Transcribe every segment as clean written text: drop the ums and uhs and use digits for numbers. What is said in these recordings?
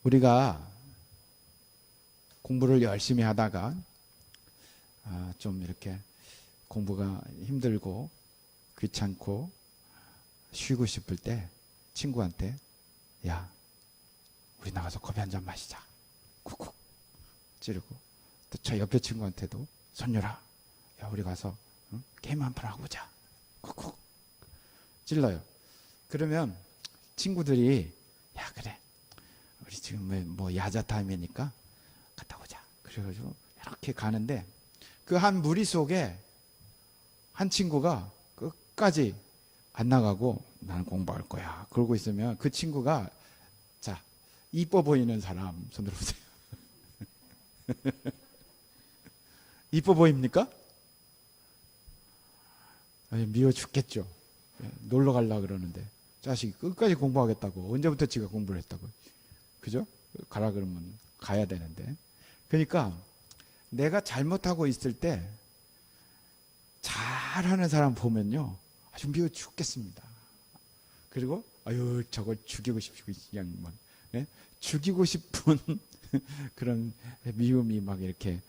우리가 공부를 열심히 하다가 좀 이렇게 공부가 힘들고 귀찮고 쉬고 싶을 때 친구한테 야, 우리 나가서 커피 한 잔 마시자. 쿡쿡 찌르고, 또 저 옆에 친구한테도 선율아, 야, 우리 가서 게임 한 판 하고 오자. 쿡쿡 찔러요. 그러면 친구들이 야, 그래, 우리 지금 뭐 야자 타임이니까 갔다 오자. 그래가지고 이렇게 가는데 그 한 무리 속에 한 친구가 끝까지 안 나가고 나는 공부할 거야 그러고 있으면 그 친구가 자, 이뻐 보이는 사람 손 들어보세요. 이뻐 보입니까? 아니, 미워 죽겠죠. 놀러 가려고 그러는데 자식이 끝까지 공부하겠다고. 언제부터 지가 공부를 했다고. 그죠? 가라 그러면 가야 되는데. 그러니까 내가 잘못하고 있을 때 잘하는 사람 보면요 아주 미워 죽겠습니다. 그리고 아유 저걸 죽이고 싶고 그냥 막 죽이고 싶은 그런 미움이 막 이렇게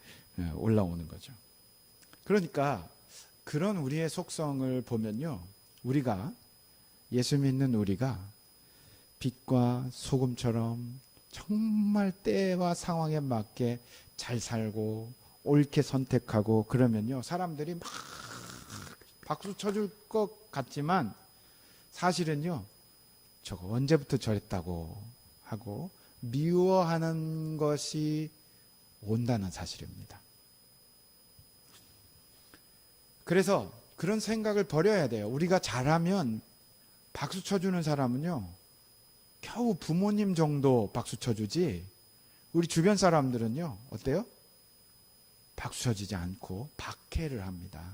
올라오는 거죠. 그러니까 그런 우리의 속성을 보면요, 우리가 예수 믿는 우리가 빛과 소금처럼 정말 때와 상황에 맞게 잘 살고 옳게 선택하고 그러면요 사람들이 막 박수 쳐줄 것 같지만 사실은요 저거 언제부터 저랬다고 하고 미워하는 것이 온다는 사실입니다. 그래서 그런 생각을 버려야 돼요. 우리가 잘하면 박수 쳐주는 사람은요 겨우 부모님 정도 박수 쳐주지 우리 주변 사람들은요 어때요? 박수 쳐주지 않고 박해를 합니다.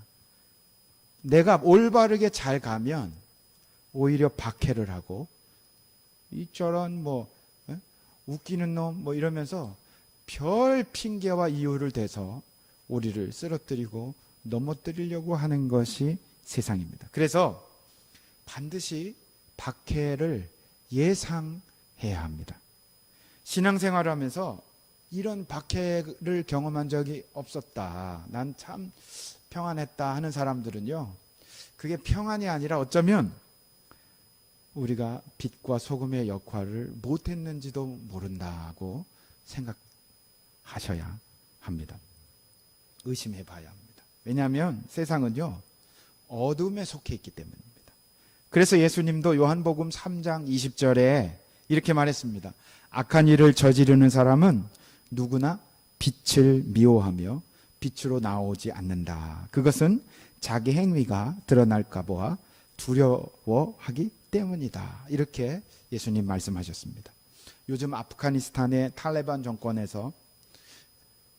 내가 올바르게 잘 가면 오히려 박해를 하고 이처럼 웃기는 놈 이러면서 별 핑계와 이유를 대서 우리를 쓰러뜨리고 넘어뜨리려고 하는 것이 세상입니다. 그래서 반드시 박해를 예상해야 합니다. 신앙생활을 하면서 이런 박해를 경험한 적이 없었다, 난 참 평안했다 하는 사람들은요 그게 평안이 아니라 어쩌면 우리가 빛과 소금의 역할을 못했는지도 모른다고 생각하셔야 합니다. 의심해 봐야 합니다. 왜냐하면 세상은요 어둠에 속해 있기 때문입니다. 그래서 예수님도 요한복음 3장 20절에 이렇게 말했습니다. 악한 일을 저지르는 사람은 누구나 빛을 미워하며 빛으로 나오지 않는다. 그것은 자기 행위가 드러날까 봐 두려워하기 때문이다. 이렇게 예수님 말씀하셨습니다. 요즘 아프가니스탄의 탈레반 정권에서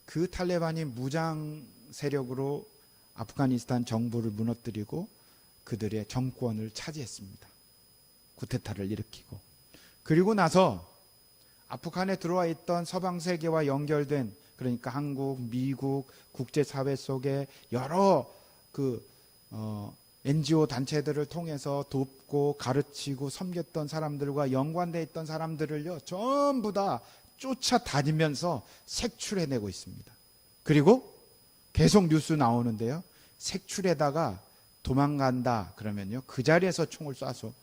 그 탈레반이 무장 세력으로 아프가니스탄 정부를 무너뜨리고 그들의 정권을 차지했습니다. 쿠데타를 일으키고, 그리고 나서 아프간에 들어와 있던 서방 세계와 연결된, 그러니까 한국, 미국, 국제사회 속에 여러 NGO 단체들을 통해서 돕고 가르치고 섬겼던 사람들과 연관되어 있던 사람들을요 전부 다 쫓아다니면서 색출해내고 있습니다. 그리고 계속 뉴스 나오는데요, 색출에다가 도망간다 그러면요 그 자리에서 총을 쏴서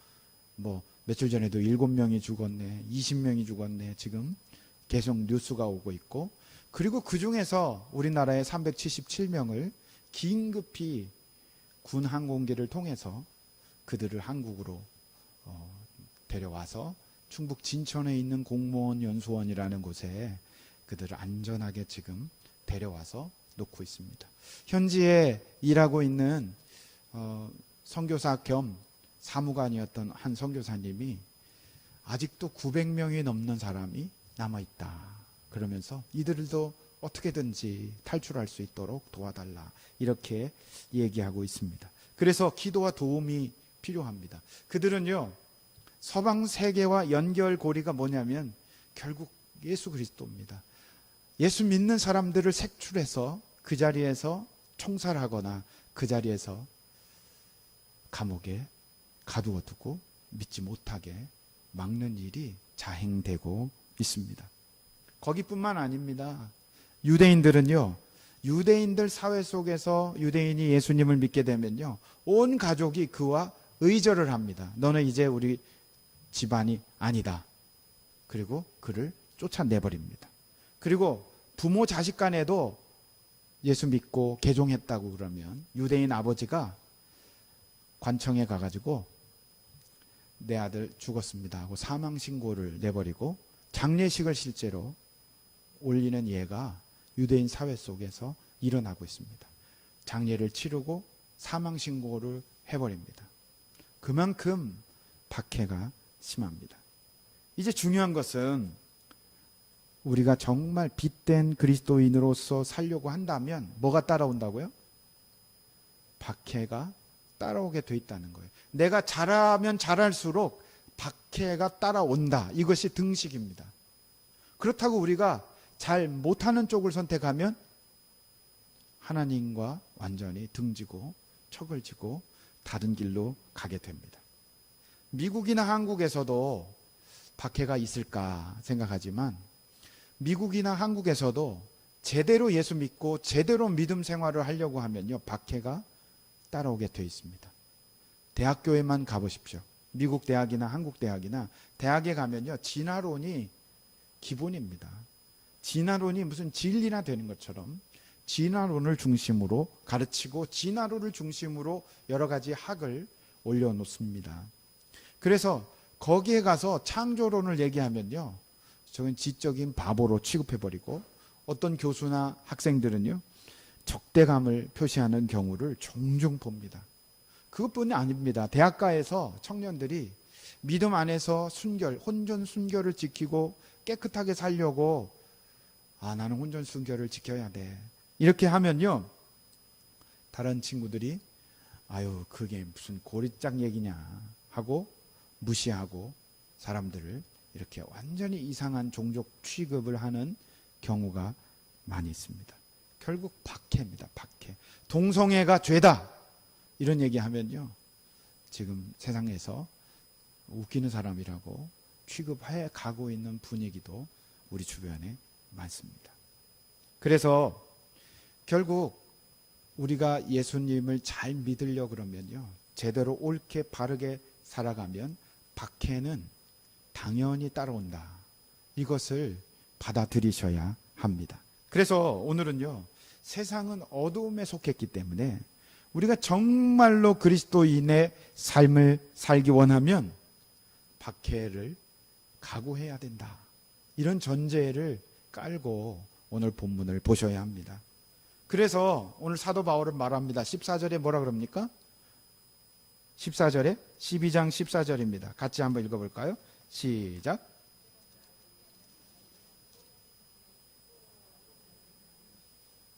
며칠 전에도 7명이 죽었네, 20명이 죽었네, 지금 계속 뉴스가 오고 있고, 그리고 그 중에서 우리나라의 377명을 긴급히 군 항공기를 통해서 그들을 한국으로 데려와서 충북 진천에 있는 공무원 연수원이라는 곳에 그들을 안전하게 지금 데려와서 놓고 있습니다. 현지에 일하고 있는 선교사 겸 사무관이었던 한 선교사님이 아직도 900명이 넘는 사람이 남아있다 그러면서 이들도 어떻게든지 탈출할 수 있도록 도와달라 이렇게 얘기하고 있습니다. 그래서 기도와 도움이 필요합니다. 그들은요 서방 세계와 연결고리가 뭐냐면 결국 예수 그리스도입니다. 예수 믿는 사람들을 색출해서 그 자리에서 총살하거나 그 자리에서 감옥에 가두어두고 믿지 못하게 막는 일이 자행되고 있습니다. 거기뿐만 아닙니다. 유대인들은요, 유대인들 사회 속에서 유대인이 예수님을 믿게 되면요, 온 가족이 그와 의절을 합니다. 너는 이제 우리 집안이 아니다. 그리고 그를 쫓아내버립니다. 그리고 부모 자식 간에도 예수 믿고 개종했다고 그러면 유대인 아버지가 관청에 가가지고 내 아들 죽었습니다 하고 사망 신고를 내버리고 장례식을 실제로 올리는 예가 유대인 사회 속에서 일어나고 있습니다. 장례를 치르고 사망 신고를 해버립니다. 그만큼 박해가 심합니다. 이제 중요한 것은 우리가 정말 빛된 그리스도인으로서 살려고 한다면 뭐가 따라온다고요? 박해가 따라오게 돼 있다는 거예요. 내가 잘하면 잘할수록 박해가 따라온다. 이것이 등식입니다. 그렇다고 우리가 잘 못하는 쪽을 선택하면 하나님과 완전히 등지고 척을 지고 다른 길로 가게 됩니다. 미국이나 한국에서도 박해가 있을까 생각하지만 미국이나 한국에서도 제대로 예수 믿고 제대로 믿음 생활을 하려고 하면요, 박해가 따라오게 되어 있습니다. 대학교에만 가보십시오. 미국 대학이나 한국 대학이나 대학에 가면요, 진화론이 기본입니다. 진화론이 무슨 진리나 되는 것처럼 진화론을 중심으로 가르치고 진화론을 중심으로 여러 가지 학을 올려놓습니다. 그래서 거기에 가서 창조론을 얘기하면요, 저건 지적인 바보로 취급해버리고 어떤 교수나 학생들은요, 적대감을 표시하는 경우를 종종 봅니다. 그것뿐이 아닙니다. 대학가에서 청년들이 믿음 안에서 순결, 혼전 순결을 지키고 깨끗하게 살려고 나는 혼전 순결을 지켜야 돼. 이렇게 하면요, 다른 친구들이 아유 그게 무슨 고리짝 얘기냐 하고 무시하고 사람들을 이렇게 완전히 이상한 종족 취급을 하는 경우가 많이 있습니다. 결국 박해입니다. 박해. 동성애가 죄다. 이런 얘기하면요, 지금 세상에서 웃기는 사람이라고 취급해 가고 있는 분위기도 우리 주변에 많습니다. 그래서 결국 우리가 예수님을 잘 믿으려 그러면요, 제대로 옳게 바르게 살아가면 박해는 당연히 따라온다. 이것을 받아들이셔야 합니다. 그래서 오늘은요, 세상은 어두움에 속했기 때문에 우리가 정말로 그리스도인의 삶을 살기 원하면 박해를 각오해야 된다. 이런 전제를 깔고 오늘 본문을 보셔야 합니다. 그래서 오늘 사도 바울은 말합니다. 14절에 뭐라 그럽니까? 14절에 12장 14절입니다. 같이 한번 읽어볼까요? 시작.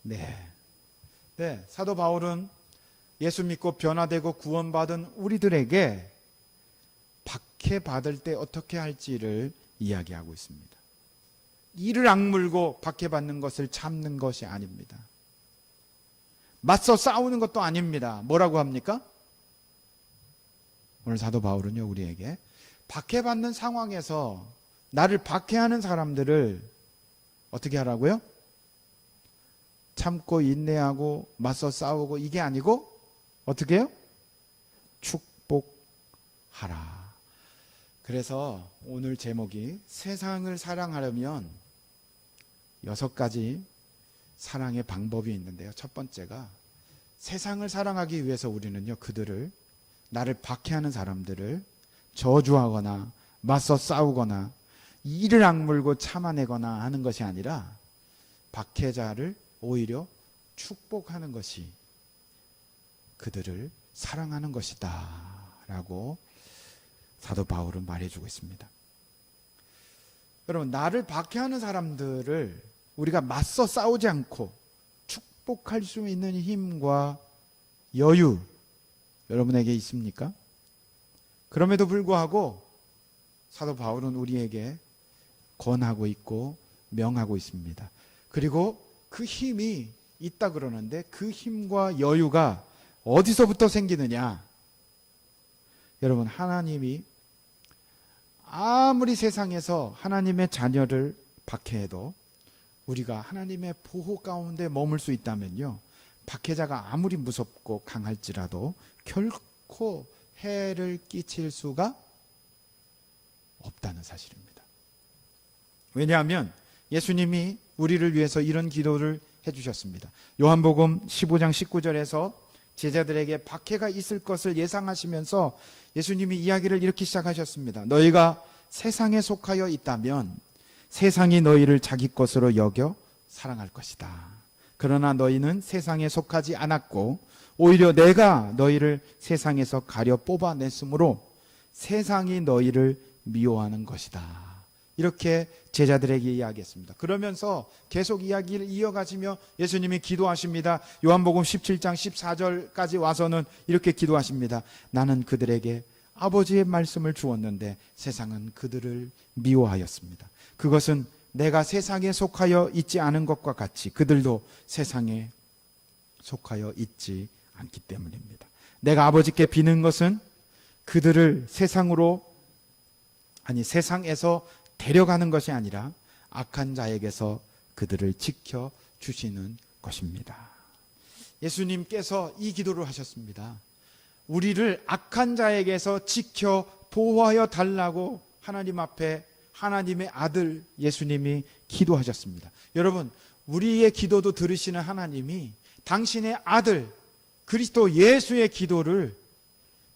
네, 사도 바울은 예수 믿고 변화되고 구원받은 우리들에게 박해받을 때 어떻게 할지를 이야기하고 있습니다. 이를 악물고 박해받는 것을 참는 것이 아닙니다. 맞서 싸우는 것도 아닙니다. 뭐라고 합니까? 오늘 사도 바울은요, 우리에게 박해받는 상황에서 나를 박해하는 사람들을 어떻게 하라고요? 참고 인내하고 맞서 싸우고 이게 아니고 어떻게 해요? 축복하라. 그래서 오늘 제목이 세상을 사랑하려면 6가지 사랑의 방법이 있는데요. 첫 번째가 세상을 사랑하기 위해서 우리는요, 그들을, 나를 박해하는 사람들을 저주하거나 맞서 싸우거나 이를 악물고 참아내거나 하는 것이 아니라 박해자를 오히려 축복하는 것이 그들을 사랑하는 것이다 라고 사도 바울은 말해주고 있습니다. 여러분, 나를 박해하는 사람들을 우리가 맞서 싸우지 않고 축복할 수 있는 힘과 여유 여러분에게 있습니까? 그럼에도 불구하고 사도 바울은 우리에게 권하고 있고 명하고 있습니다. 그리고 그 힘이 있다 그러는데 그 힘과 여유가 어디서부터 생기느냐? 여러분, 하나님이 아무리 세상에서 하나님의 자녀를 박해해도 우리가 하나님의 보호 가운데 머물 수 있다면요, 박해자가 아무리 무섭고 강할지라도 결코 해를 끼칠 수가 없다는 사실입니다. 왜냐하면 예수님이 우리를 위해서 이런 기도를 해주셨습니다. 요한복음 15장 19절에서 제자들에게 박해가 있을 것을 예상하시면서 예수님이 이야기를 이렇게 시작하셨습니다. 너희가 세상에 속하여 있다면 세상이 너희를 자기 것으로 여겨 사랑할 것이다. 그러나 너희는 세상에 속하지 않았고 오히려 내가 너희를 세상에서 가려 뽑아냈으므로 세상이 너희를 미워하는 것이다. 이렇게 제자들에게 이야기했습니다. 그러면서 계속 이야기를 이어가시며 예수님이 기도하십니다. 요한복음 17장 14절까지 와서는 이렇게 기도하십니다. 나는 그들에게 아버지의 말씀을 주었는데 세상은 그들을 미워하였습니다. 그것은 내가 세상에 속하여 있지 않은 것과 같이 그들도 세상에 속하여 있지 않기 때문입니다. 내가 아버지께 비는 것은 그들을 세상에서 데려가는 것이 아니라 악한 자에게서 그들을 지켜주시는 것입니다. 예수님께서 이 기도를 하셨습니다. 우리를 악한 자에게서 지켜 보호하여 달라고 하나님 앞에 하나님의 아들 예수님이 기도하셨습니다. 여러분, 우리의 기도도 들으시는 하나님이 당신의 아들 그리스도 예수의 기도를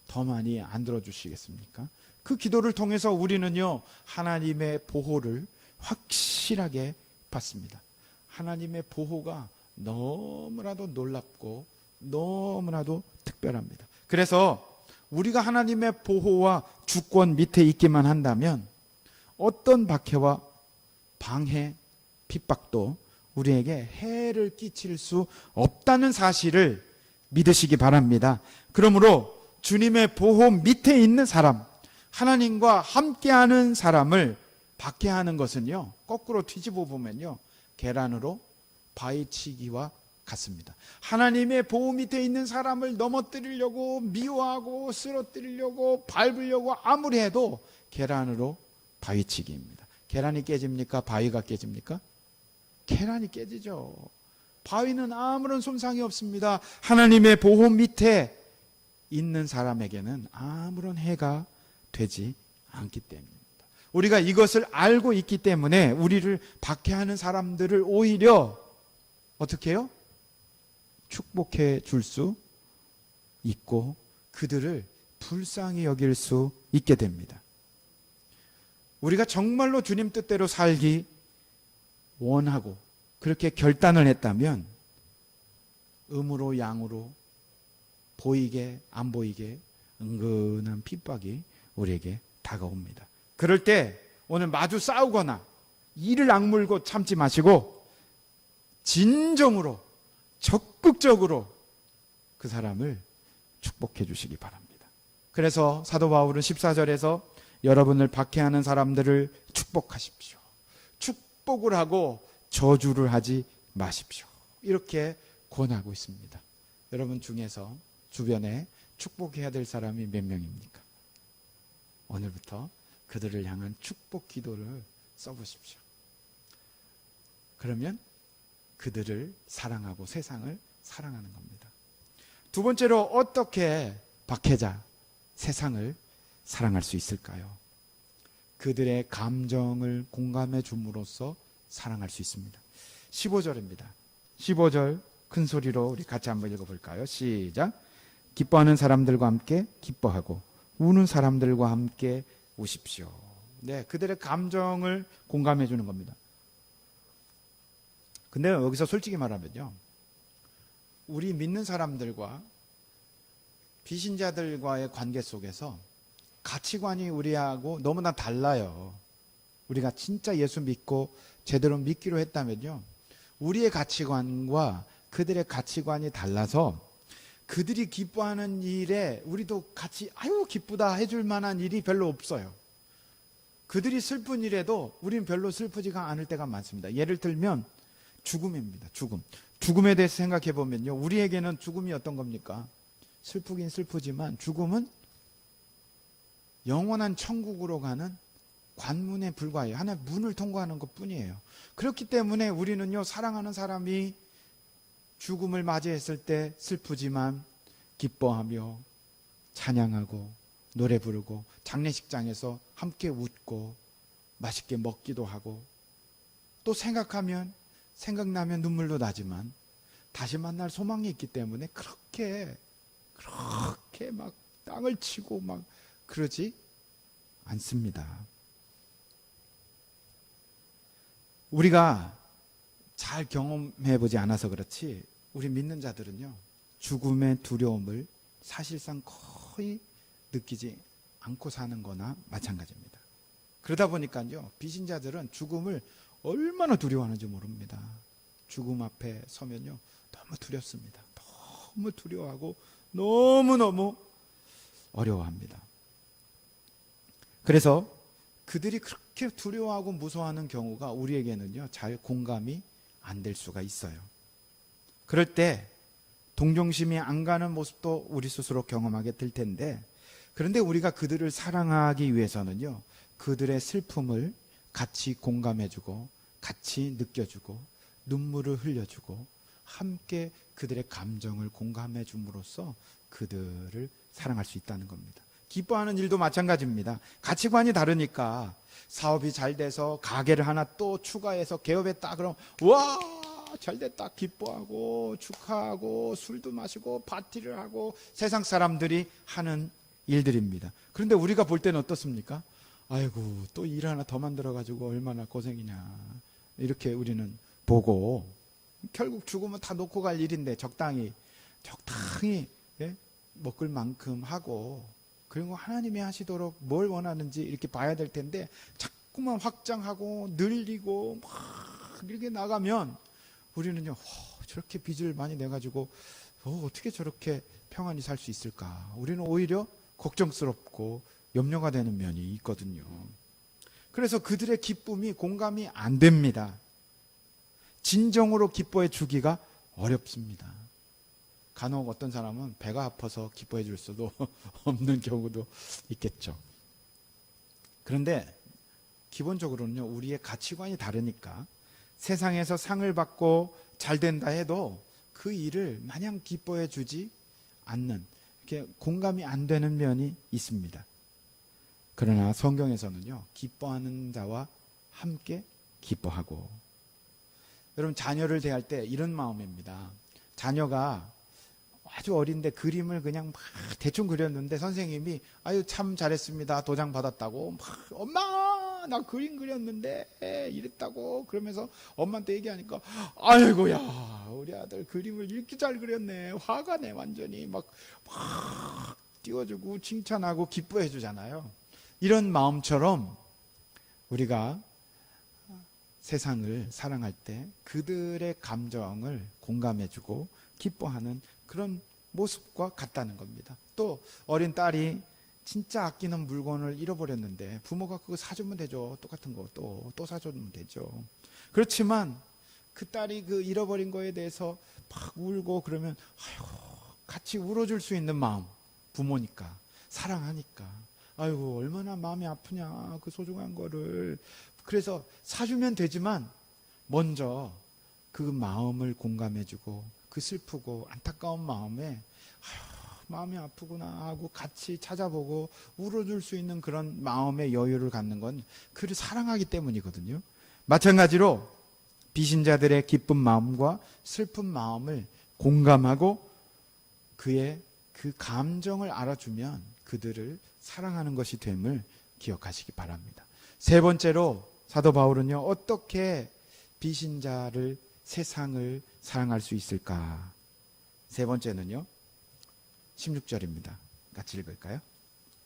더 많이 안 들어주시겠습니까? 그 기도를 통해서 우리는요, 하나님의 보호를 확실하게 받습니다. 하나님의 보호가 너무나도 놀랍고 너무나도 특별합니다. 그래서 우리가 하나님의 보호와 주권 밑에 있기만 한다면 어떤 박해와 방해, 핍박도 우리에게 해를 끼칠 수 없다는 사실을 믿으시기 바랍니다. 그러므로 주님의 보호 밑에 있는 사람, 하나님과 함께하는 사람을 박해하는 것은요, 거꾸로 뒤집어 보면요, 계란으로 바위치기와 같습니다. 하나님의 보호 밑에 있는 사람을 넘어뜨리려고 미워하고 쓰러뜨리려고 밟으려고 아무리 해도 계란으로 바위치기입니다. 계란이 깨집니까? 바위가 깨집니까? 계란이 깨지죠. 바위는 아무런 손상이 없습니다. 하나님의 보호 밑에 있는 사람에게는 아무런 해가 되지 않기 때문입니다. 우리가 이것을 알고 있기 때문에 우리를 박해하는 사람들을 오히려 어떻게 해요? 축복해 줄 수 있고 그들을 불쌍히 여길 수 있게 됩니다. 우리가 정말로 주님 뜻대로 살기 원하고 그렇게 결단을 했다면 음으로 양으로 보이게 안 보이게 은근한 핍박이 우리에게 다가옵니다. 그럴 때 오늘 마주 싸우거나 이를 악물고 참지 마시고 진정으로 적극적으로 그 사람을 축복해 주시기 바랍니다. 그래서 사도 바울은 14절에서 여러분을 박해하는 사람들을 축복하십시오. 축복을 하고 저주를 하지 마십시오. 이렇게 권하고 있습니다. 여러분 중에서 주변에 축복해야 될 사람이 몇 명입니까? 오늘부터 그들을 향한 축복 기도를 써보십시오. 그러면 그들을 사랑하고 세상을 사랑하는 겁니다. 두 번째로 어떻게 박해자, 세상을 사랑할 수 있을까요? 그들의 감정을 공감해 줌으로써 사랑할 수 있습니다. 15절입니다. 15절 큰 소리로 우리 같이 한번 읽어볼까요? 시작. 기뻐하는 사람들과 함께 기뻐하고 우는 사람들과 함께 우십시오. 네, 그들의 감정을 공감해 주는 겁니다. 근데 여기서 솔직히 말하면요, 우리 믿는 사람들과 비신자들과의 관계 속에서 가치관이 우리하고 너무나 달라요. 우리가 진짜 예수 믿고 제대로 믿기로 했다면요, 우리의 가치관과 그들의 가치관이 달라서 그들이 기뻐하는 일에 우리도 같이 아유 기쁘다 해줄 만한 일이 별로 없어요. 그들이 슬픈 일에도 우리는 별로 슬프지가 않을 때가 많습니다. 예를 들면 죽음입니다. 죽음에 대해서 생각해 보면요, 우리에게는 죽음이 어떤 겁니까? 슬프긴 슬프지만 죽음은 영원한 천국으로 가는 관문에 불과해요. 하나의 문을 통과하는 것 뿐이에요. 그렇기 때문에 우리는요, 사랑하는 사람이 죽음을 맞이했을 때 슬프지만 기뻐하며 찬양하고 노래 부르고 장례식장에서 함께 웃고 맛있게 먹기도 하고 또 생각나면 눈물도 나지만 다시 만날 소망이 있기 때문에 그렇게 막 땅을 치고 막 그러지 않습니다. 우리가 잘 경험해보지 않아서 그렇지 우리 믿는 자들은요, 죽음의 두려움을 사실상 거의 느끼지 않고 사는 거나 마찬가지입니다. 그러다 보니까요, 비신자들은 죽음을 얼마나 두려워하는지 모릅니다. 죽음 앞에 서면요, 너무 두렵습니다. 너무 두려워하고 너무너무 어려워합니다. 그래서 그들이 그렇게 두려워하고 무서워하는 경우가 우리에게는요, 잘 공감이 안 될 수가 있어요. 그럴 때 동정심이 안 가는 모습도 우리 스스로 경험하게 될 텐데, 그런데 우리가 그들을 사랑하기 위해서는요, 그들의 슬픔을 같이 공감해주고 같이 느껴주고 눈물을 흘려주고 함께 그들의 감정을 공감해 줌으로써 그들을 사랑할 수 있다는 겁니다. 기뻐하는 일도 마찬가지입니다. 가치관이 다르니까 사업이 잘 돼서 가게를 하나 또 추가해서 개업했다 그럼 와 잘됐다 기뻐하고 축하하고 술도 마시고 파티를 하고 세상 사람들이 하는 일들입니다. 그런데 우리가 볼 때는 어떻습니까? 아이고 또 일 하나 더 만들어가지고 얼마나 고생이냐 이렇게 우리는 보고, 결국 죽으면 다 놓고 갈 일인데 적당히 예? 먹을 만큼 하고, 그리고 하나님이 하시도록 뭘 원하는지 이렇게 봐야 될 텐데 자꾸만 확장하고 늘리고 막 이렇게 나가면 우리는요, 저렇게 빚을 많이 내가지고 어떻게 저렇게 평안히 살 수 있을까, 우리는 오히려 걱정스럽고 염려가 되는 면이 있거든요. 그래서 그들의 기쁨이 공감이 안 됩니다. 진정으로 기뻐해 주기가 어렵습니다. 간혹 어떤 사람은 배가 아파서 기뻐해 줄 수도 없는 경우도 있겠죠. 그런데 기본적으로는요, 우리의 가치관이 다르니까 세상에서 상을 받고 잘 된다 해도 그 일을 마냥 기뻐해 주지 않는, 이렇게 공감이 안 되는 면이 있습니다. 그러나 성경에서는요, 기뻐하는 자와 함께 기뻐하고, 여러분 자녀를 대할 때 이런 마음입니다. 자녀가 아주 어린데 그림을 그냥 막 대충 그렸는데 선생님이 아유 참 잘했습니다 도장 받았다고 막 엄마 나 그림 그렸는데 이랬다고 그러면서 엄마한테 얘기하니까 아이고야 우리 아들 그림을 이렇게 잘 그렸네 화가 내 완전히 막 띄워주고 칭찬하고 기뻐해 주잖아요. 이런 마음처럼 우리가 세상을 사랑할 때 그들의 감정을 공감해주고 기뻐하는 그런 모습과 같다는 겁니다. 또 어린 딸이 진짜 아끼는 물건을 잃어버렸는데 부모가 그거 사주면 되죠. 똑같은 거 또 사주면 되죠. 그렇지만 그 딸이 그 잃어버린 거에 대해서 막 울고 그러면 아이고 같이 울어줄 수 있는 마음, 부모니까 사랑하니까 아이고 얼마나 마음이 아프냐 그 소중한 거를. 그래서 사주면 되지만 먼저 그 마음을 공감해주고 그 슬프고 안타까운 마음에 마음이 아프구나 하고 같이 찾아보고 울어줄 수 있는 그런 마음의 여유를 갖는 건 그를 사랑하기 때문이거든요. 마찬가지로 비신자들의 기쁜 마음과 슬픈 마음을 공감하고 그의 그 감정을 알아주면 그들을 사랑하는 것이 됨을 기억하시기 바랍니다. 세 번째로 사도 바울은요, 어떻게 비신자를 세상을 사랑할 수 있을까? 세 번째는요, 16절입니다. 같이 읽을까요?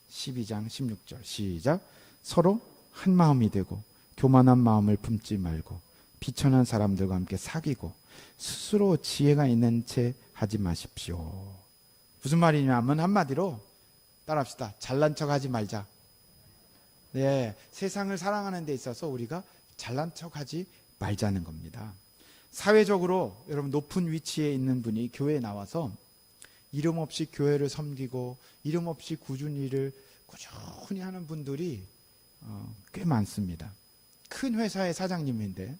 12장 16절 시작. 서로 한 마음이 되고 교만한 마음을 품지 말고 비천한 사람들과 함께 사귀고 스스로 지혜가 있는 채 하지 마십시오. 무슨 말이냐면 한마디로 따라합시다. 잘난 척 하지 말자. 네, 세상을 사랑하는 데 있어서 우리가 잘난 척 하지 말자는 겁니다. 사회적으로 여러분 높은 위치에 있는 분이 교회에 나와서 이름 없이 교회를 섬기고 이름 없이 꾸준히 일을 꾸준히 하는 분들이 꽤 많습니다. 큰 회사의 사장님인데,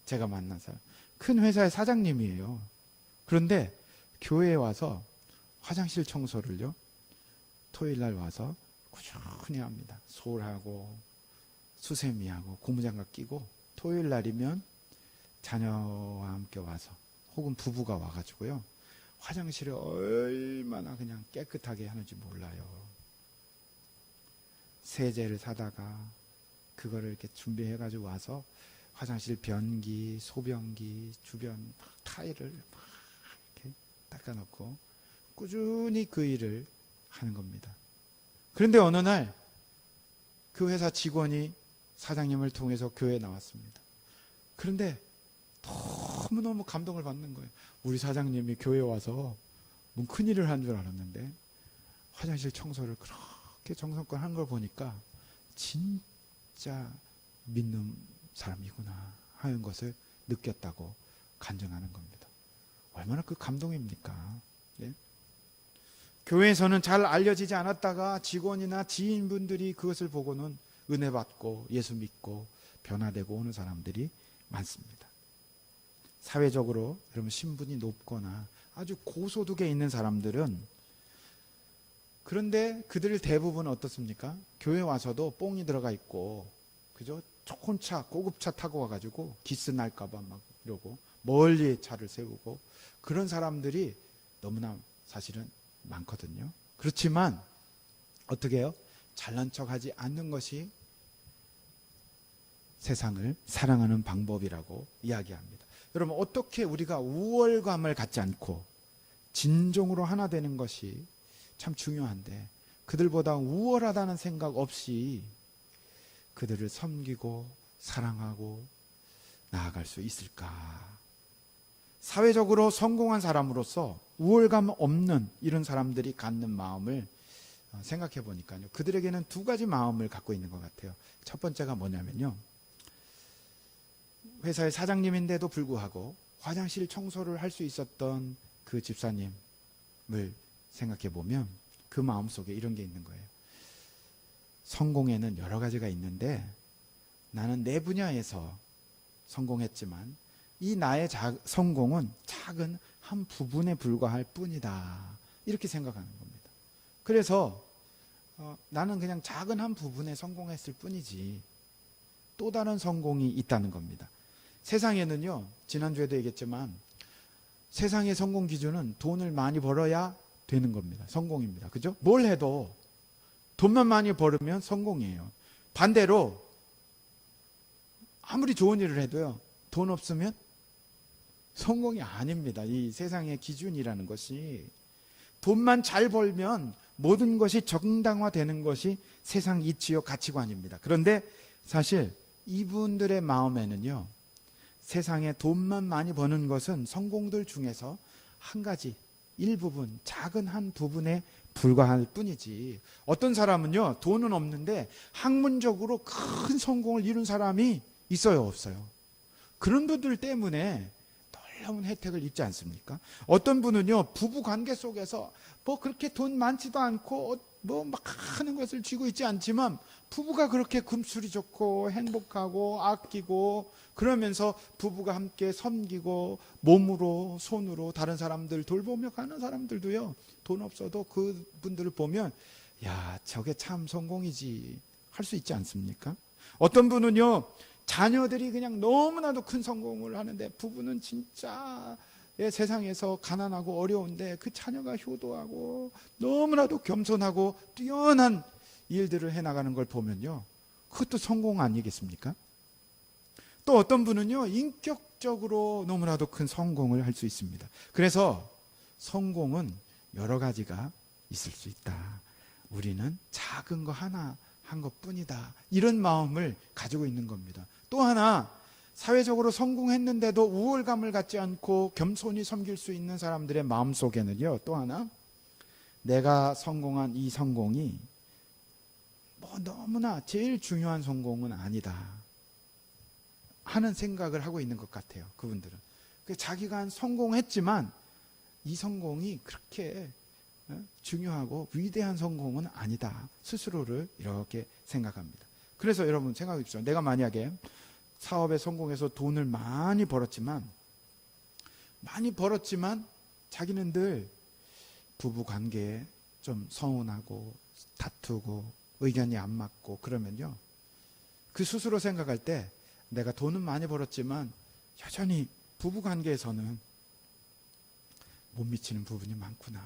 제가 만난 사람 큰 회사의 사장님이에요. 그런데 교회에 와서 화장실 청소를요, 토요일 날 와서 꾸준히 합니다. 솔하고 수세미하고 고무장갑 끼고 토요일 날이면 자녀와 함께 와서 혹은 부부가 와가지고요, 화장실을 얼마나 그냥 깨끗하게 하는지 몰라요. 세제를 사다가 그거를 이렇게 준비해가지고 와서 화장실 변기, 소변기, 주변 타일을 막 이렇게 닦아놓고 꾸준히 그 일을 하는 겁니다. 그런데 어느 날 그 회사 직원이 사장님을 통해서 교회에 나왔습니다. 그런데 너무너무 감동을 받는 거예요. 우리 사장님이 교회에 와서 뭔 큰일을 한 줄 알았는데 화장실 청소를 그렇게 정성껏 한 걸 보니까 진짜 믿는 사람이구나 하는 것을 느꼈다고 간증하는 겁니다. 얼마나 그 감동입니까? 네? 교회에서는 잘 알려지지 않았다가 직원이나 지인분들이 그것을 보고는 은혜 받고 예수 믿고 변화되고 오는 사람들이 많습니다. 사회적으로 여러분 신분이 높거나 아주 고소득에 있는 사람들은, 그런데 그들 대부분 어떻습니까? 교회 와서도 뽕이 들어가 있고, 그죠? 좋은 차, 고급차 타고 와가지고 기스 날까봐 막 이러고 멀리 차를 세우고, 그런 사람들이 너무나 사실은 많거든요. 그렇지만 어떻게 해요? 잘난 척하지 않는 것이 세상을 사랑하는 방법이라고 이야기합니다. 여러분, 어떻게 우리가 우월감을 갖지 않고 진정으로 하나 되는 것이 참 중요한데, 그들보다 우월하다는 생각 없이 그들을 섬기고 사랑하고 나아갈 수 있을까? 사회적으로 성공한 사람으로서 우월감 없는 이런 사람들이 갖는 마음을 생각해 보니까요, 그들에게는 두 가지 마음을 갖고 있는 것 같아요. 첫 번째가 뭐냐면요, 회사의 사장님인데도 불구하고 화장실 청소를 할 수 있었던 그 집사님을 생각해 보면 그 마음속에 이런 게 있는 거예요. 성공에는 여러 가지가 있는데 나는 내 분야에서 성공했지만 이 나의 성공은 작은 한 부분에 불과할 뿐이다, 이렇게 생각하는 겁니다. 그래서 나는 그냥 작은 한 부분에 성공했을 뿐이지 또 다른 성공이 있다는 겁니다. 세상에는요, 지난주에도 얘기했지만 세상의 성공 기준은 돈을 많이 벌어야 되는 겁니다. 성공입니다. 그죠? 뭘 해도 돈만 많이 벌으면 성공이에요. 반대로 아무리 좋은 일을 해도요, 돈 없으면 성공이 아닙니다. 이 세상의 기준이라는 것이, 돈만 잘 벌면 모든 것이 정당화되는 것이 세상 이치요 가치관입니다. 그런데 사실 이분들의 마음에는요, 세상에 돈만 많이 버는 것은 성공들 중에서 한 가지, 일부분, 작은 한 부분에 불과할 뿐이지, 어떤 사람은요, 돈은 없는데 학문적으로 큰 성공을 이룬 사람이 있어요, 없어요? 그런 분들 때문에 놀라운 혜택을 입지 않습니까? 어떤 분은요, 부부 관계 속에서 뭐 그렇게 돈 많지도 않고 뭐 막 하는 것을 쥐고 있지 않지만 부부가 그렇게 금술이 좋고 행복하고 아끼고, 그러면서 부부가 함께 섬기고 몸으로 손으로 다른 사람들 돌보며 가는 사람들도요, 돈 없어도 그분들을 보면 야, 저게 참 성공이지 할 수 있지 않습니까? 어떤 분은요, 자녀들이 그냥 너무나도 큰 성공을 하는데 부부는 진짜 세상에서 가난하고 어려운데 그 자녀가 효도하고 너무나도 겸손하고 뛰어난 일들을 해나가는 걸 보면요, 그것도 성공 아니겠습니까? 또 어떤 분은요, 인격적으로 너무나도 큰 성공을 할 수 있습니다. 그래서 성공은 여러 가지가 있을 수 있다. 우리는 작은 거 하나 한 것뿐이다, 이런 마음을 가지고 있는 겁니다. 또 하나, 사회적으로 성공했는데도 우월감을 갖지 않고 겸손히 섬길 수 있는 사람들의 마음속에는요, 또 하나, 내가 성공한 이 성공이 뭐 너무나 제일 중요한 성공은 아니다 하는 생각을 하고 있는 것 같아요, 그분들은. 자기가 성공했지만 이 성공이 그렇게 중요하고 위대한 성공은 아니다, 스스로를 이렇게 생각합니다. 그래서 여러분 생각해 보십시오. 내가 만약에 사업에 성공해서 돈을 많이 벌었지만 자기는 늘 부부 관계에 좀 서운하고 다투고 의견이 안 맞고 그러면요, 그 스스로 생각할 때 내가 돈은 많이 벌었지만 여전히 부부 관계에서는 못 미치는 부분이 많구나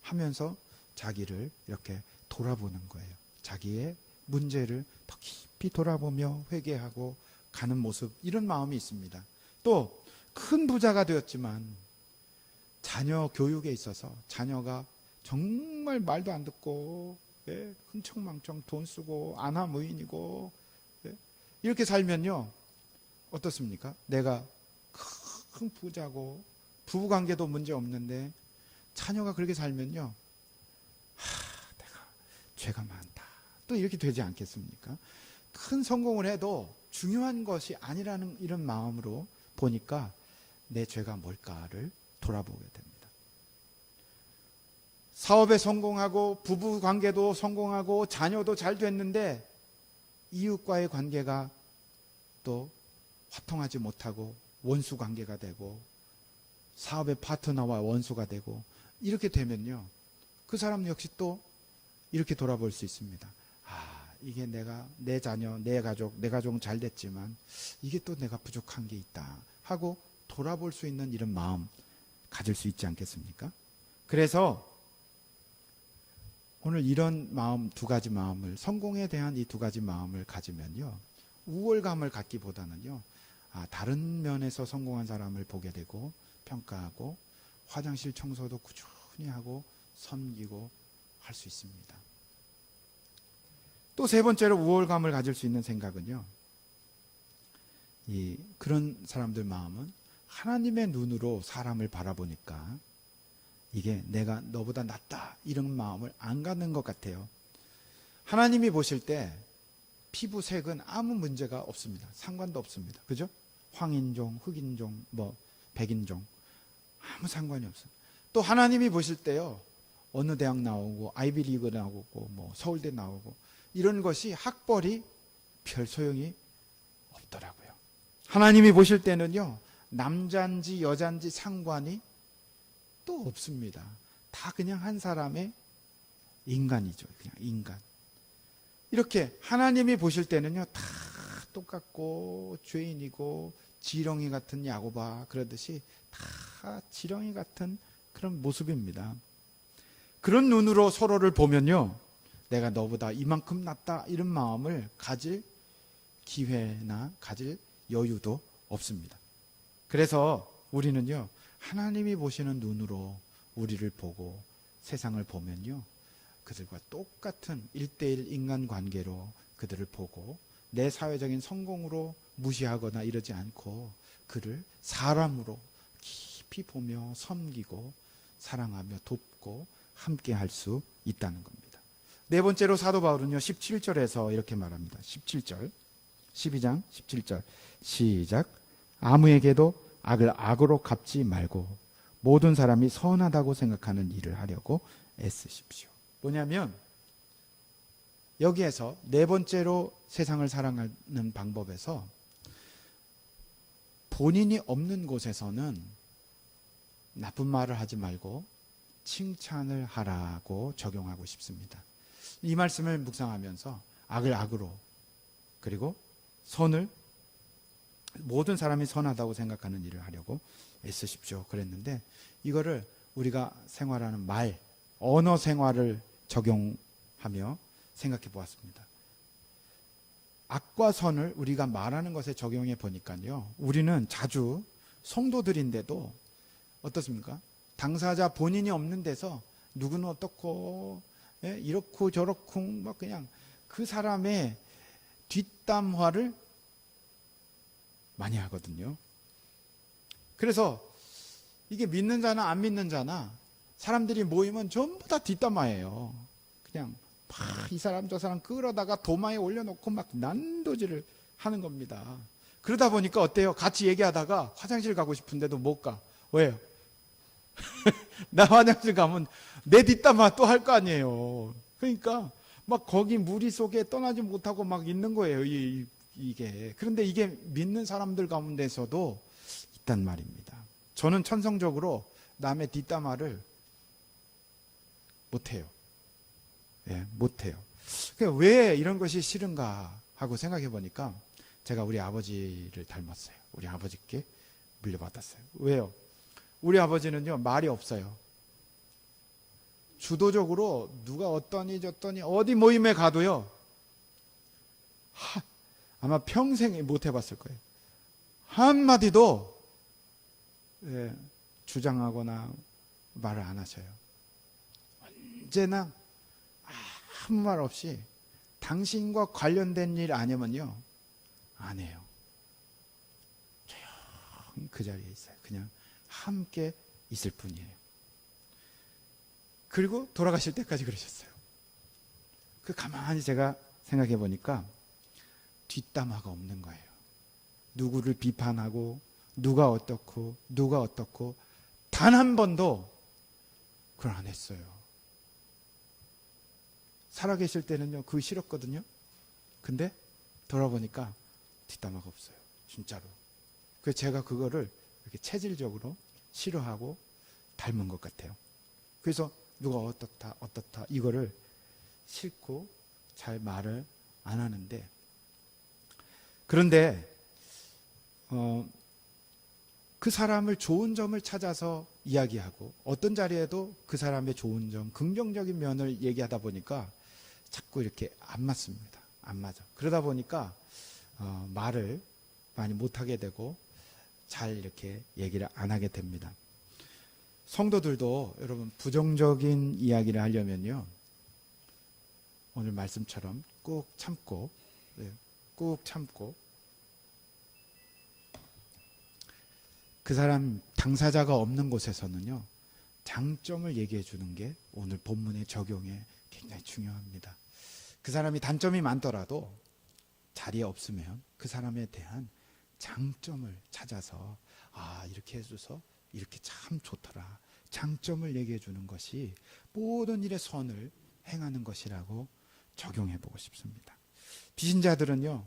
하면서 자기를 이렇게 돌아보는 거예요. 자기의 문제를 더 깊이 돌아보며 회개하고 가는 모습, 이런 마음이 있습니다. 또 큰 부자가 되었지만 자녀 교육에 있어서 자녀가 정말 말도 안 듣고 흥청망청 돈 쓰고 안하무인이고 이렇게 살면요, 어떻습니까? 내가 큰 부자고 부부관계도 문제 없는데 자녀가 그렇게 살면요, 내가 죄가 많다, 또 이렇게 되지 않겠습니까? 큰 성공을 해도 중요한 것이 아니라는 이런 마음으로 보니까 내 죄가 뭘까를 돌아보게 됩니다. 사업에 성공하고 부부 관계도 성공하고 자녀도 잘 됐는데 이웃과의 관계가 또 화통하지 못하고 원수 관계가 되고 사업의 파트너와 원수가 되고 이렇게 되면요, 그 사람 역시 또 이렇게 돌아볼 수 있습니다. 이게 내가 내 자녀, 내 가족은 잘 됐지만 이게 또 내가 부족한 게 있다 하고 돌아볼 수 있는 이런 마음 가질 수 있지 않겠습니까? 그래서 오늘 이런 마음, 두 가지 마음을, 성공에 대한 이 두 가지 마음을 가지면요, 우월감을 갖기보다는요, 다른 면에서 성공한 사람을 보게 되고 평가하고 화장실 청소도 꾸준히 하고 섬기고 할 수 있습니다. 또 세 번째로 우월감을 가질 수 있는 생각은요, 그런 사람들 마음은 하나님의 눈으로 사람을 바라보니까 이게 내가 너보다 낫다 이런 마음을 안 갖는 것 같아요. 하나님이 보실 때 피부색은 아무 문제가 없습니다. 상관도 없습니다. 그죠? 황인종, 흑인종, 백인종 아무 상관이 없어요. 또 하나님이 보실 때요, 어느 대학 나오고 아이비리그 나오고 서울대 나오고 이런 것이 학벌이 별 소용이 없더라고요. 하나님이 보실 때는요, 남자인지 여자인지 상관이 또 없습니다. 다 그냥 한 사람의 인간이죠. 그냥 인간. 이렇게 하나님이 보실 때는요, 다 똑같고 죄인이고 지렁이 같은 야고바 그러듯이 다 지렁이 같은 그런 모습입니다. 그런 눈으로 서로를 보면요, 내가 너보다 이만큼 낫다 이런 마음을 가질 기회나 가질 여유도 없습니다. 그래서 우리는요, 하나님이 보시는 눈으로 우리를 보고 세상을 보면요, 그들과 똑같은 1:1 인간관계로 그들을 보고 내 사회적인 성공으로 무시하거나 이러지 않고 그를 사람으로 깊이 보며 섬기고 사랑하며 돕고 함께 할 수 있다는 겁니다. 네 번째로 사도 바울은요, 17절에서 이렇게 말합니다. 17절, 12장 17절 시작. 아무에게도 악을 악으로 갚지 말고 모든 사람이 선하다고 생각하는 일을 하려고 애쓰십시오. 뭐냐면 여기에서 네 번째로 세상을 사랑하는 방법에서 본인이 없는 곳에서는 나쁜 말을 하지 말고 칭찬을 하라고 적용하고 싶습니다. 이 말씀을 묵상하면서 악을 악으로, 그리고 선을, 모든 사람이 선하다고 생각하는 일을 하려고 애쓰십시오 그랬는데, 이거를 우리가 생활하는 말, 언어 생활을 적용하며 생각해 보았습니다. 악과 선을 우리가 말하는 것에 적용해 보니까요, 우리는 자주 성도들인데도 어떻습니까? 당사자 본인이 없는 데서 누구는 어떻고 이렇고 저렇고 막 그냥 그 사람의 뒷담화를 많이 하거든요. 그래서 이게 믿는 자나 안 믿는 자나 사람들이 모이면 전부 다 뒷담화예요. 그냥 막 이 사람 저 사람 끌어다가 도마에 올려놓고 막 난도질을 하는 겁니다. 그러다 보니까 어때요? 같이 얘기하다가 화장실 가고 싶은데도 못 가. 왜요? 나 화장실 가면 내 뒷담화 또 할 거 아니에요. 그러니까 막 거기 무리 속에 떠나지 못하고 막 있는 거예요. 이게. 그런데 이게 믿는 사람들 가운데서도 있단 말입니다. 저는 천성적으로 남의 뒷담화를 못해요. 예, 못해요. 왜 이런 것이 싫은가 하고 생각해 보니까 제가 우리 아버지를 닮았어요. 우리 아버지께 물려받았어요. 왜요? 우리 아버지는요, 말이 없어요. 주도적으로 누가 어떠니 저떠니 어디 모임에 가도요, 아마 평생에 못 해봤을 거예요. 한마디도 주장하거나 말을 안 하셔요. 언제나 아무 말 없이 당신과 관련된 일 아니면요, 안 해요. 조용히 그 자리에 있어요. 그냥 함께 있을 뿐이에요. 그리고 돌아가실 때까지 그러셨어요. 가만히 제가 생각해 보니까 뒷담화가 없는 거예요. 누구를 비판하고 누가 어떻고 단 한 번도 그걸 안 했어요. 살아계실 때는요, 그거 싫었거든요. 근데 돌아보니까 뒷담화가 없어요. 진짜로. 그래서 제가 그거를 이렇게 체질적으로 싫어하고 닮은 것 같아요. 그래서 누가 어떻다 이거를 싫고 잘 말을 안 하는데, 그런데 그 사람을 좋은 점을 찾아서 이야기하고 어떤 자리에도 그 사람의 좋은 점, 긍정적인 면을 얘기하다 보니까 자꾸 이렇게 안 맞습니다. 안 맞아. 그러다 보니까 말을 많이 못하게 되고 잘 이렇게 얘기를 안 하게 됩니다. 성도들도 여러분 부정적인 이야기를 하려면요, 오늘 말씀처럼 꾹 참고 그 사람 당사자가 없는 곳에서는요, 장점을 얘기해 주는 게 오늘 본문의 적용에 굉장히 중요합니다. 그 사람이 단점이 많더라도 자리에 없으면 그 사람에 대한 장점을 찾아서 이렇게 해줘서 이렇게 참 좋더라, 장점을 얘기해 주는 것이 모든 일에 선을 행하는 것이라고 적용해 보고 싶습니다. 비신자들은요,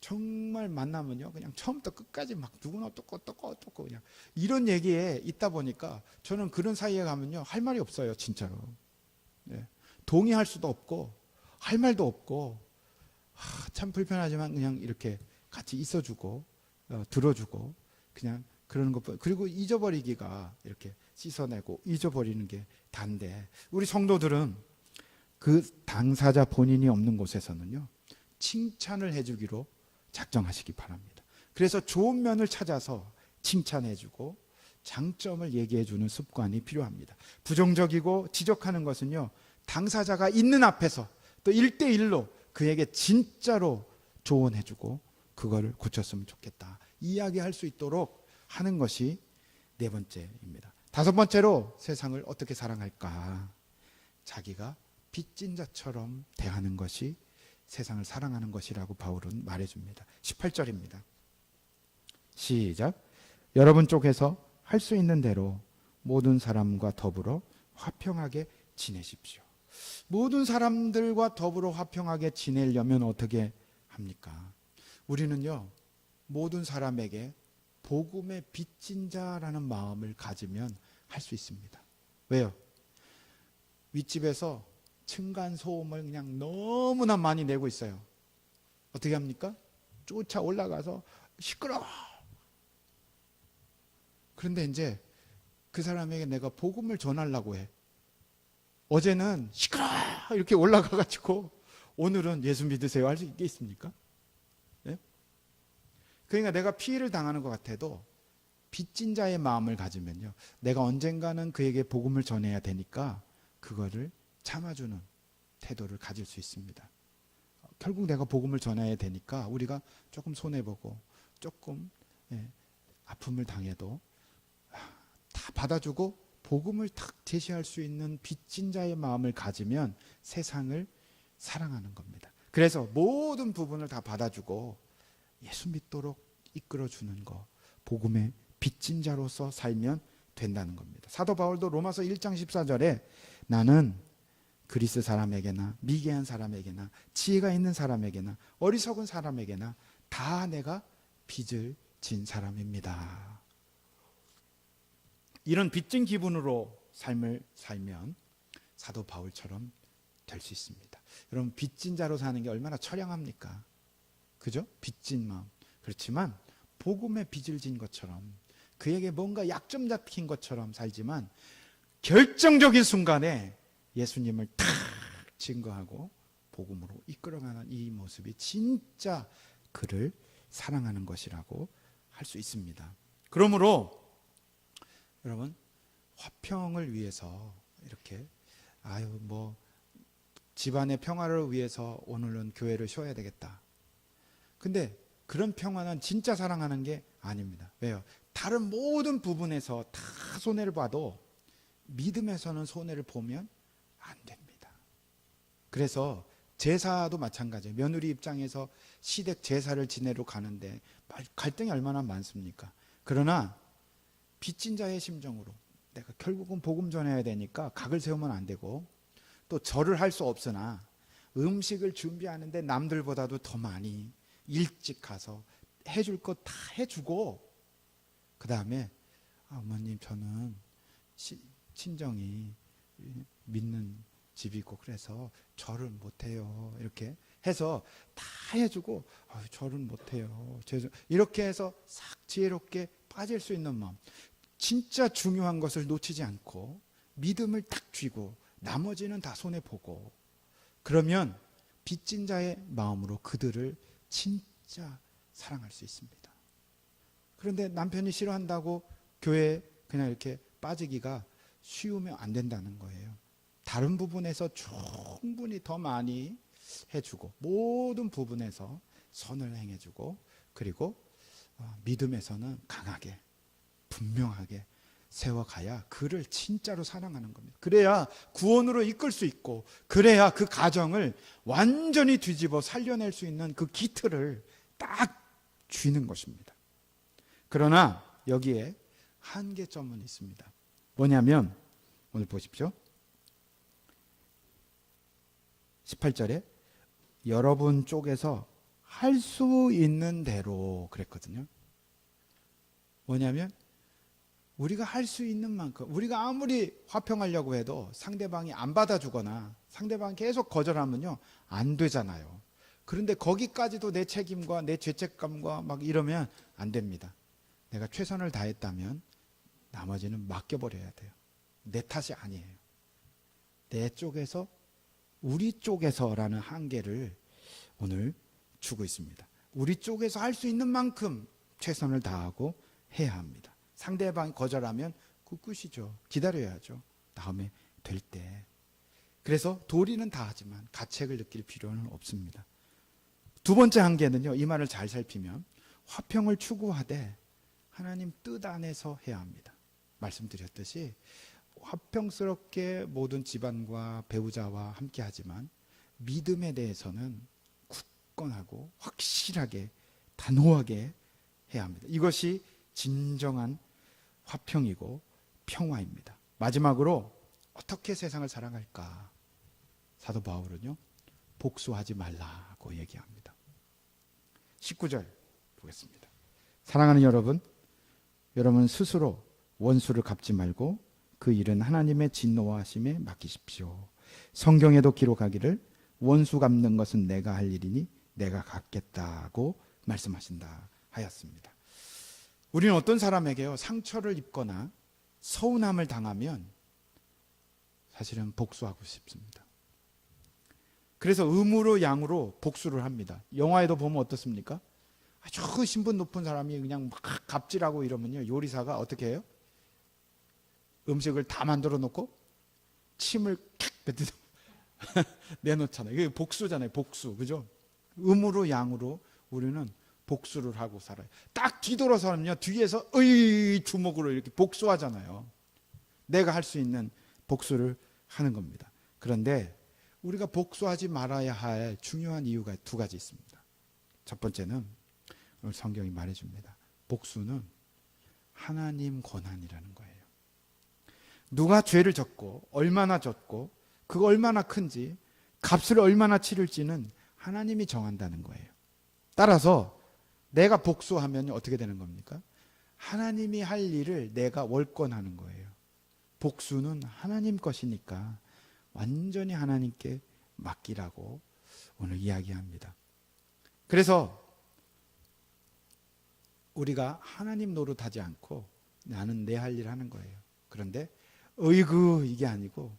정말 만나면요, 그냥 처음부터 끝까지 막 누구나 어떻고 그냥 이런 얘기에 있다 보니까 저는 그런 사이에 가면요, 할 말이 없어요. 진짜로. 동의할 수도 없고 할 말도 없고 참 불편하지만 그냥 이렇게 같이 있어주고 들어주고 그냥 그러는 것. 그리고 잊어버리기가 이렇게 씻어내고 잊어버리는 게 단데, 우리 성도들은 그 당사자 본인이 없는 곳에서는요, 칭찬을 해주기로 작정하시기 바랍니다. 그래서 좋은 면을 찾아서 칭찬해주고 장점을 얘기해주는 습관이 필요합니다. 부정적이고 지적하는 것은요, 당사자가 있는 앞에서 또 1대1로 그에게 진짜로 조언해주고 그거를 고쳤으면 좋겠다, 이야기할 수 있도록 하는 것이 네 번째입니다. 다섯 번째로 세상을 어떻게 사랑할까? 자기가 빚진 자처럼 대하는 것이 세상을 사랑하는 것이라고 바울은 말해줍니다. 18절입니다. 시작. 여러분 쪽에서 할 수 있는 대로 모든 사람과 더불어 화평하게 지내십시오. 모든 사람들과 더불어 화평하게 지내려면 어떻게 합니까? 우리는요, 모든 사람에게 복음의 빚진 자라는 마음을 가지면 할 수 있습니다. 왜요? 윗집에서 층간소음을 그냥 너무나 많이 내고 있어요. 어떻게 합니까? 쫓아 올라가서 시끄러워. 그런데 이제 그 사람에게 내가 복음을 전하려고 해. 어제는 시끄러워 이렇게 올라가가지고 오늘은 예수 믿으세요 할 수 있겠습니까? 네? 그러니까 내가 피해를 당하는 것 같아도 빚진 자의 마음을 가지면요, 내가 언젠가는 그에게 복음을 전해야 되니까 그거를 참아주는 태도를 가질 수 있습니다. 결국 내가 복음을 전해야 되니까 우리가 조금 손해보고 조금 아픔을 당해도 다 받아주고 복음을 탁 제시할 수 있는 빚진 자의 마음을 가지면 세상을 사랑하는 겁니다. 그래서 모든 부분을 다 받아주고 예수 믿도록 이끌어주는 거, 복음의 빚진 자로서 살면 된다는 겁니다. 사도 바울도 로마서 1장 14절에 나는 그리스 사람에게나 미개한 사람에게나 지혜가 있는 사람에게나 어리석은 사람에게나 다 내가 빚을 진 사람입니다. 이런 빚진 기분으로 삶을 살면 사도 바울처럼 될 수 있습니다. 여러분, 빚진 자로 사는 게 얼마나 처량합니까? 그죠? 빚진 마음. 그렇지만 복음의 빚을 진 것처럼, 그에게 뭔가 약점 잡힌 것처럼 살지만 결정적인 순간에 예수님을 탁 증거하고 복음으로 이끌어가는 이 모습이 진짜 그를 사랑하는 것이라고 할 수 있습니다. 그러므로 여러분, 화평을 위해서 이렇게 집안의 평화를 위해서 오늘은 교회를 쉬어야 되겠다. 근데 그런 평화는 진짜 사랑하는 게 아닙니다. 왜요? 다른 모든 부분에서 다 손해를 봐도 믿음에서는 손해를 보면 안 됩니다. 그래서 제사도 마찬가지예요. 며느리 입장에서 시댁 제사를 지내러 가는데 갈등이 얼마나 많습니까? 그러나 빚진 자의 심정으로 내가 결국은 복음 전해야 되니까 각을 세우면 안 되고, 또 절을 할 수 없으나 음식을 준비하는데 남들보다도 더 많이 일찍 가서 해줄 것 다 해주고, 그 다음에 어머님 저는 친정이 믿는 집이고 그래서 절을 못해요, 이렇게 해서 다 해주고 절은 못해요, 이렇게 해서 싹 지혜롭게 빠질 수 있는 마음, 진짜 중요한 것을 놓치지 않고 믿음을 딱 쥐고 나머지는 다 손해보고, 그러면 빚진 자의 마음으로 그들을 진짜 사랑할 수 있습니다. 그런데 남편이 싫어한다고 교회에 그냥 이렇게 빠지기가 쉬우면 안 된다는 거예요. 다른 부분에서 충분히 더 많이 해주고, 모든 부분에서 선을 행해주고, 그리고 믿음에서는 강하게 분명하게 세워가야 그를 진짜로 사랑하는 겁니다. 그래야 구원으로 이끌 수 있고, 그래야 그 가정을 완전히 뒤집어 살려낼 수 있는 그 기틀을 딱 쥐는 것입니다. 그러나 여기에 한계점은 있습니다. 뭐냐면 오늘 보십시오. 18절에 여러분 쪽에서 할 수 있는 대로 그랬거든요. 뭐냐면 우리가 할 수 있는 만큼, 우리가 아무리 화평하려고 해도 상대방이 안 받아주거나 상대방이 계속 거절하면요 안 되잖아요. 그런데 거기까지도 내 책임과 내 죄책감과 막 이러면 안 됩니다. 내가 최선을 다했다면 나머지는 맡겨버려야 돼요. 내 탓이 아니에요. 내 쪽에서, 우리 쪽에서라는 한계를 오늘 주고 있습니다. 우리 쪽에서 할 수 있는 만큼 최선을 다하고 해야 합니다. 상대방이 거절하면 그 끝이죠. 기다려야죠. 다음에 될 때. 그래서 도리는 다 하지만 가책을 느낄 필요는 없습니다. 두 번째 한계는요, 이 말을 잘 살피면 화평을 추구하되 하나님 뜻 안에서 해야 합니다. 말씀드렸듯이 화평스럽게 모든 집안과 배우자와 함께 하지만 믿음에 대해서는 굳건하고 확실하게 단호하게 해야 합니다. 이것이 진정한 화평이고 평화입니다. 마지막으로 어떻게 세상을 사랑할까? 사도 바울은요, 복수하지 말라고 얘기합니다. 19절 보겠습니다. 사랑하는 여러분, 여러분 스스로 원수를 갚지 말고 그 일은 하나님의 진노하심에 맡기십시오. 성경에도 기록하기를 원수 갚는 것은 내가 할 일이니 내가 갚겠다고 말씀하신다 하였습니다. 우리는 어떤 사람에게요 상처를 입거나 서운함을 당하면 사실은 복수하고 싶습니다. 그래서 음으로 양으로 복수를 합니다. 영화에도 보면 어떻습니까? 아주 신분 높은 사람이 그냥 막 갑질하고 이러면요, 요리사가 어떻게 해요? 음식을 다 만들어 놓고 침을 탁 뱉어서 내놓잖아요. 이게 복수잖아요. 복수. 그죠? 음으로 양으로 우리는 복수를 하고 살아요. 딱 뒤돌아서면요, 뒤에서 주먹으로 이렇게 복수하잖아요. 내가 할 수 있는 복수를 하는 겁니다. 그런데 우리가 복수하지 말아야 할 중요한 이유가 두 가지 있습니다. 첫 번째는 오늘 성경이 말해줍니다. 복수는 하나님 권한이라는 거예요. 누가 죄를 졌고 얼마나 졌고 그거 얼마나 큰지, 값을 얼마나 치를지는 하나님이 정한다는 거예요. 따라서 내가 복수하면 어떻게 되는 겁니까? 하나님이 할 일을 내가 월권하는 거예요. 복수는 하나님 것이니까 완전히 하나님께 맡기라고 오늘 이야기합니다. 그래서 우리가 하나님 노릇하지 않고 나는 내 할 일 하는 거예요. 그런데 어이구 이게 아니고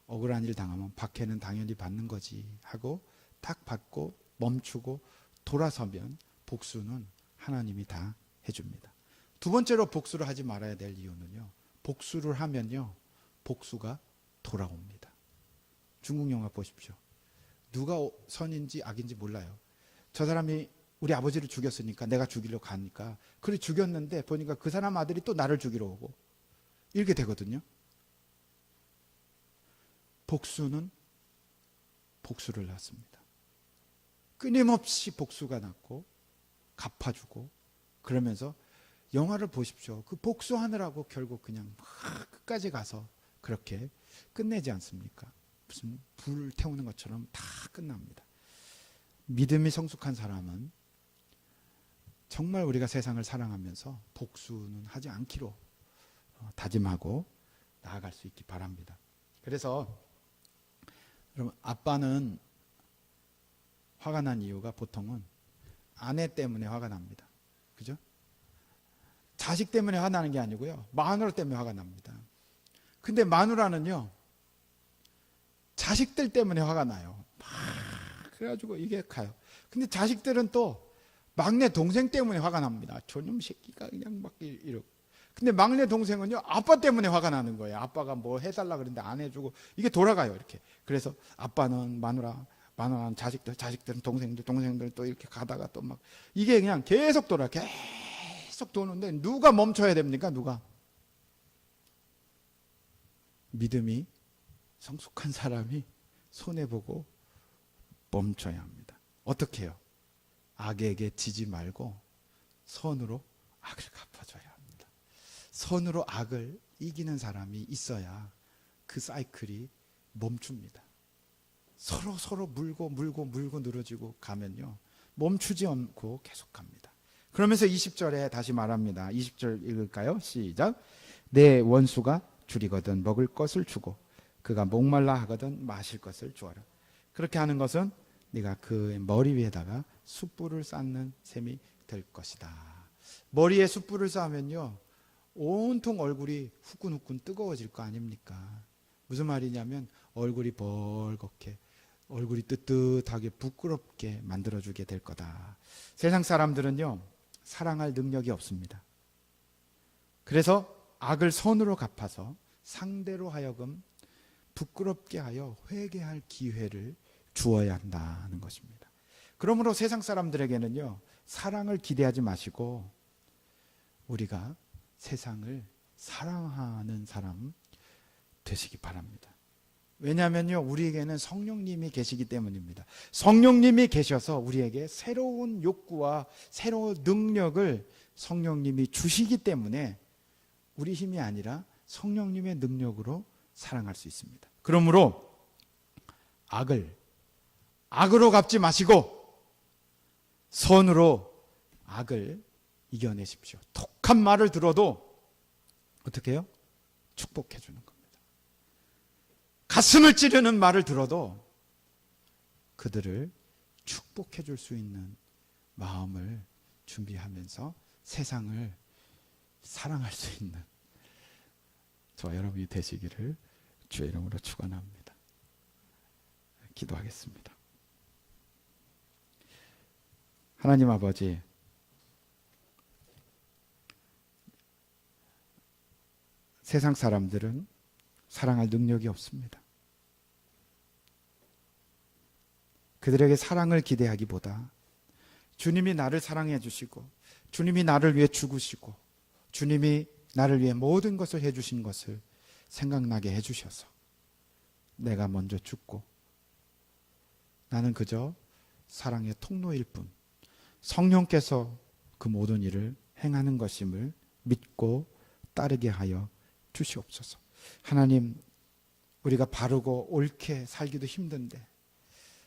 억울한 일 당하면 박해는 당연히 받는 거지 하고 딱 받고 멈추고 돌아서면 복수는 하나님이 다 해줍니다. 두 번째로 복수를 하지 말아야 될 이유는요, 복수를 하면요 복수가 돌아옵니다. 중국 영화 보십시오. 누가 선인지 악인지 몰라요. 저 사람이 우리 아버지를 죽였으니까 내가 죽이려고 가니까, 그래 죽였는데 보니까 그 사람 아들이 또 나를 죽이러 오고 이렇게 되거든요. 복수는 복수를 낳습니다. 끊임없이 복수가 났고 갚아주고, 그러면서 영화를 보십시오. 그 복수하느라고 결국 그냥 막 끝까지 가서 그렇게 끝내지 않습니까? 무슨 불을 태우는 것처럼 다 끝납니다. 믿음이 성숙한 사람은 정말 우리가 세상을 사랑하면서 복수는 하지 않기로 다짐하고 나아갈 수 있기 바랍니다. 그래서 여러분, 아빠는 화가 난 이유가 보통은 아내 때문에 화가 납니다. 그죠? 자식 때문에 화가 나는 게 아니고요, 마누라 때문에 화가 납니다. 근데 마누라는요 자식들 때문에 화가 나요. 막 그래가지고 이게 가요. 근데 자식들은 또 막내 동생 때문에 화가 납니다. 저놈 새끼가 그냥 막 이러고. 근데 막내 동생은요 아빠 때문에 화가 나는 거예요. 아빠가 뭐 해달라 그러는데 안 해주고, 이게 돌아가요 이렇게. 그래서 아빠는 마누라는 자식들, 자식들은 동생들, 동생들은 또 이렇게 가다가 또 막 이게 그냥 계속 계속 도는데 누가 멈춰야 됩니까? 누가? 믿음이 성숙한 사람이 손해보고 멈춰야 합니다. 어떻게 해요? 악에게 지지 말고 선으로 악을 갚아줘야 합니다. 선으로 악을 이기는 사람이 있어야 그 사이클이 멈춥니다. 서로 물고 늘어지고 가면요 멈추지 않고 계속 갑니다. 그러면서 20절에 다시 말합니다. 20절 읽을까요? 시작. 내 원수가 줄이거든 먹을 것을 주고 그가 목말라 하거든 마실 것을 주어라. 그렇게 하는 것은 네가 그 머리 위에다가 숯불을 쌓는 셈이 될 것이다. 머리에 숯불을 쌓으면요 온통 얼굴이 후끈후끈 뜨거워질 거 아닙니까? 무슨 말이냐면 얼굴이 벌겋게, 얼굴이 뜨뜻하게 부끄럽게 만들어주게 될 거다. 세상 사람들은요 사랑할 능력이 없습니다. 그래서 악을 선으로 갚아서 상대로 하여금 부끄럽게 하여 회개할 기회를 주어야 한다는 것입니다. 그러므로 세상 사람들에게는요 사랑을 기대하지 마시고 우리가 세상을 사랑하는 사람 되시기 바랍니다. 왜냐하면요 우리에게는 성령님이 계시기 때문입니다. 성령님이 계셔서 우리에게 새로운 욕구와 새로운 능력을 성령님이 주시기 때문에 우리 힘이 아니라 성령님의 능력으로 사랑할 수 있습니다. 그러므로 악으로 갚지 마시고 선으로 악을 이겨내십시오. 독한 말을 들어도 어떻게 해요? 축복해 주는 겁니다. 가슴을 찌르는 말을 들어도 그들을 축복해 줄 수 있는 마음을 준비하면서 세상을 사랑할 수 있는 저와 여러분이 되시기를 주의 이름으로 축원합니다. 기도하겠습니다. 하나님 아버지, 세상 사람들은 사랑할 능력이 없습니다. 그들에게 사랑을 기대하기보다 주님이 나를 사랑해 주시고 주님이 나를 위해 죽으시고 주님이 나를 위해 모든 것을 해주신 것을 생각나게 해주셔서 내가 먼저 죽고 나는 그저 사랑의 통로일 뿐 성령께서 그 모든 일을 행하는 것임을 믿고 따르게 하여 주시옵소서. 하나님, 우리가 바르고 옳게 살기도 힘든데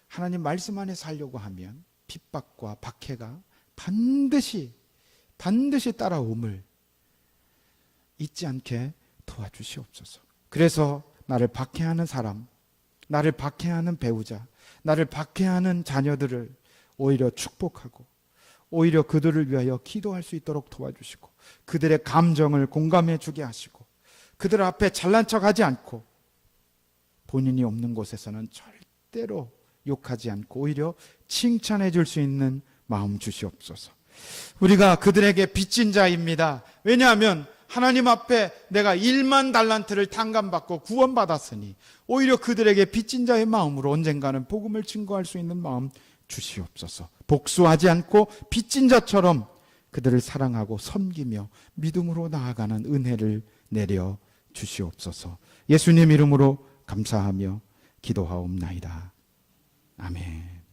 하나님 말씀 안에 살려고 하면 핍박과 박해가 반드시 따라옴을 잊지 않게 도와주시옵소서. 그래서 나를 박해하는 사람, 나를 박해하는 배우자, 나를 박해하는 자녀들을 오히려 축복하고 오히려 그들을 위하여 기도할 수 있도록 도와주시고 그들의 감정을 공감해 주게 하시고 그들 앞에 잘난 척하지 않고 본인이 없는 곳에서는 절대로 욕하지 않고 오히려 칭찬해 줄 수 있는 마음 주시옵소서. 우리가 그들에게 빚진 자입니다. 왜냐하면 하나님 앞에 내가 1만 달란트를 탕감받고 구원받았으니 오히려 그들에게 빚진 자의 마음으로 언젠가는 복음을 증거할 수 있는 마음 주시옵소서. 복수하지 않고 빚진 자처럼 그들을 사랑하고 섬기며 믿음으로 나아가는 은혜를 내려 주시옵소서. 예수님 이름으로 감사하며 기도하옵나이다. 아멘.